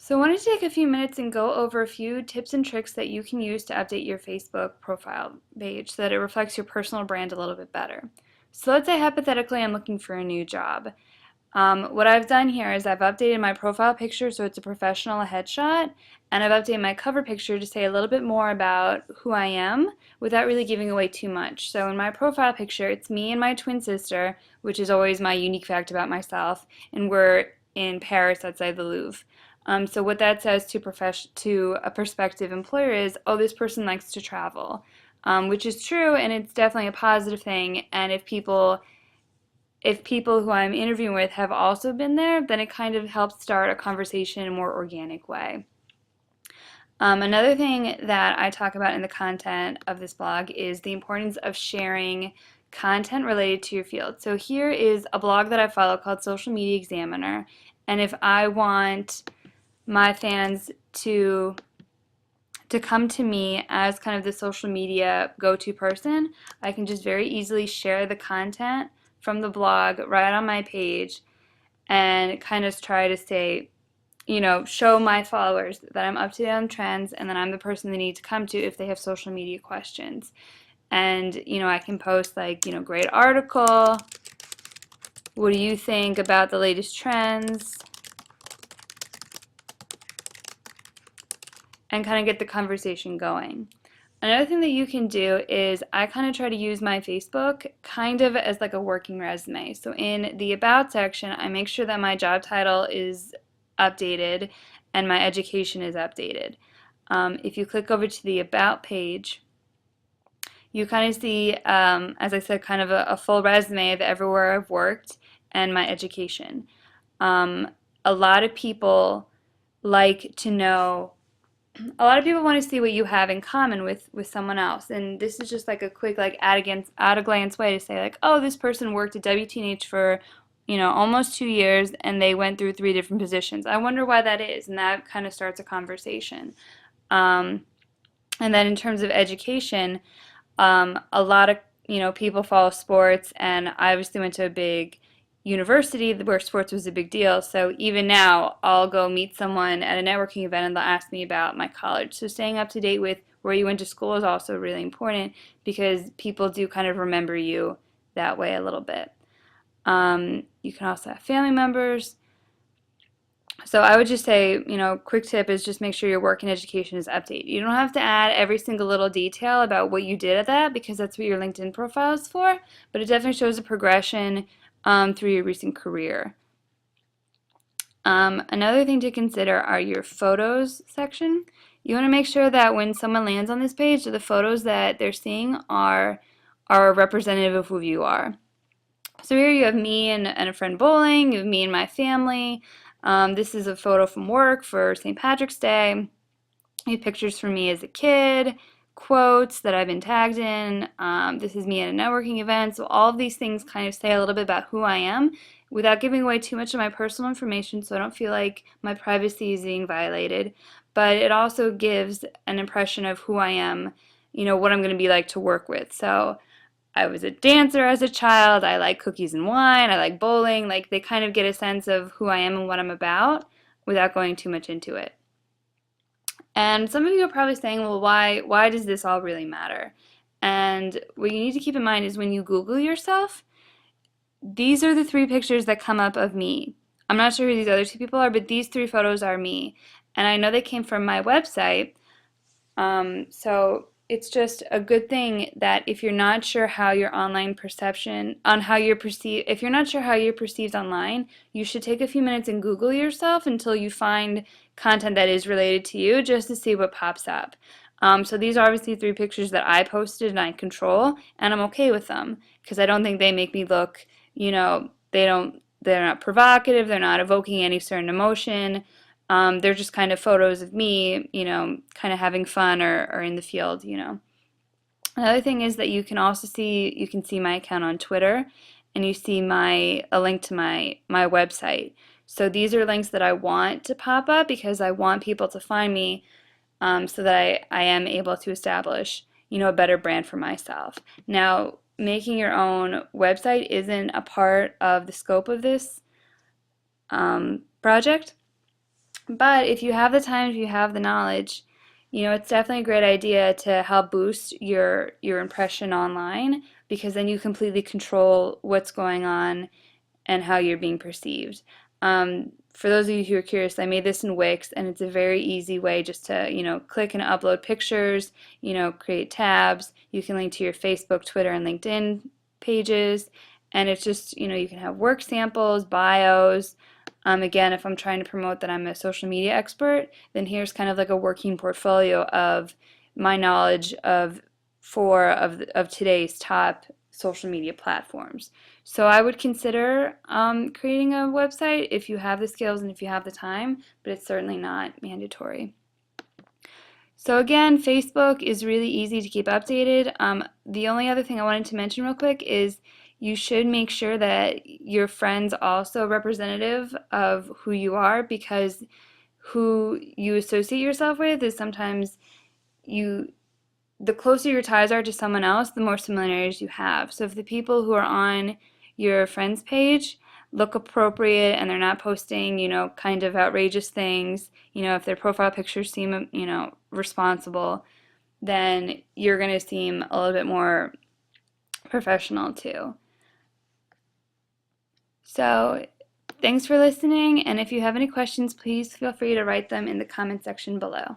So I wanted to take a few minutes and go over a few tips and tricks that you can use to update your Facebook profile page so that it reflects your personal brand a little bit better. So let's say hypothetically I'm looking for a new job. What I've done here is I've updated my profile picture so it's a professional headshot, and I've updated my cover picture to say a little bit more about who I am without really giving away too much. So in my profile picture, it's me and my twin sister, which is always my unique fact about myself, and we're in Paris outside the Louvre. So what that says to a prospective employer is, oh, this person likes to travel, which is true, and it's definitely a positive thing. And if people who I'm interviewing with have also been there, then it kind of helps start a conversation in a more organic way. Another thing that I talk about in the content of this blog is the importance of sharing content related to your field. So here is a blog that I follow called Social Media Examiner, and if I want my fans to come to me as kind of the social media go-to person, I can just very easily share the content from the blog right on my page and kind of try to say, show my followers that I'm up to date on trends and that I'm the person they need to come to if they have social media questions. And, I can post like, great article. What do you think about the latest trends? And kind of get the conversation going. Another thing that you can do is I kind of try to use my Facebook kind of as like a working resume. So in the About section, I make sure that my job title is updated and my education is updated. If you click over to the About page, you kind of see, as I said, kind of a full resume of everywhere I've worked and my education. A lot of people like to know a lot of people want to see what you have in common with someone else, and this is just like a quick like at a glance way to say like, oh, this person worked at WTNH for almost 2 years and they went through 3 different positions. I wonder why that is, and that kind of starts a conversation. um, and then in terms of education, a lot of people follow sports, and I obviously went to a big university where sports was a big deal. So even now, I'll go meet someone at a networking event and they'll ask me about my college. So staying up to date with where you went to school is also really important because people do kind of remember you that way a little bit. You can also have family members. So I would just say, quick tip is just make sure your work and education is updated. You don't have to add every single little detail about what you did at that because that's what your LinkedIn profile is for, but it definitely shows a progression through your recent career. Another thing to consider are your photos section. You want to make sure that when someone lands on this page, the photos that they're seeing are representative of who you are. So here you have me and a friend bowling, you have me and my family. This is a photo from work for St. Patrick's Day. You have pictures from me as a kid, quotes that I've been tagged in. This is me at a networking event. So all of these things kind of say a little bit about who I am without giving away too much of my personal information so I don't feel like my privacy is being violated. But it also gives an impression of who I am, what I'm going to be like to work with. So I was a dancer as a child. I like cookies and wine. I like bowling. Like they kind of get a sense of who I am and what I'm about without going too much into it. And some of you are probably saying, well, why does this all really matter? And what you need to keep in mind is when you Google yourself, these are the 3 pictures that come up of me. I'm not sure who these other 2 people are, but these 3 photos are me. And I know they came from my website. So it's just a good thing that if you're not sure how your online perception on how you're perceived, if you're not sure how you're perceived online, you should take a few minutes and Google yourself until you find content that is related to you just to see what pops up. So these are obviously 3 pictures that I posted and I control, and I'm okay with them because I don't think they make me look, they're not provocative, they're not evoking any certain emotion. They're just kind of photos of me, kind of having fun or in the field. Another thing is that you can see my account on Twitter, and you see a link to my website. So these are links that I want to pop up because I want people to find me, so that I am able to establish, a better brand for myself. Now, making your own website isn't a part of the scope of this project. But if you have the time, if you have the knowledge, it's definitely a great idea to help boost your impression online, because then you completely control what's going on and how you're being perceived. For those of you who are curious, I made this in Wix, and it's a very easy way just to, click and upload pictures, create tabs. You can link to your Facebook, Twitter, and LinkedIn pages, and it's just, you can have work samples, bios. Again, if I'm trying to promote that I'm a social media expert, then here's kind of like a working portfolio of my knowledge of four of today's top social media platforms. So I would consider creating a website if you have the skills and if you have the time, but it's certainly not mandatory. So again, Facebook is really easy to keep updated. The only other thing I wanted to mention real quick is you should make sure that your friends also are representative of who you are, because who you associate yourself with is sometimes the closer your ties are to someone else, the more similarities you have. So if the people who are on your friends page look appropriate and they're not posting, kind of outrageous things, if their profile pictures seem, responsible, then you're going to seem a little bit more professional too. So thanks for listening, and if you have any questions, please feel free to write them in the comment section below.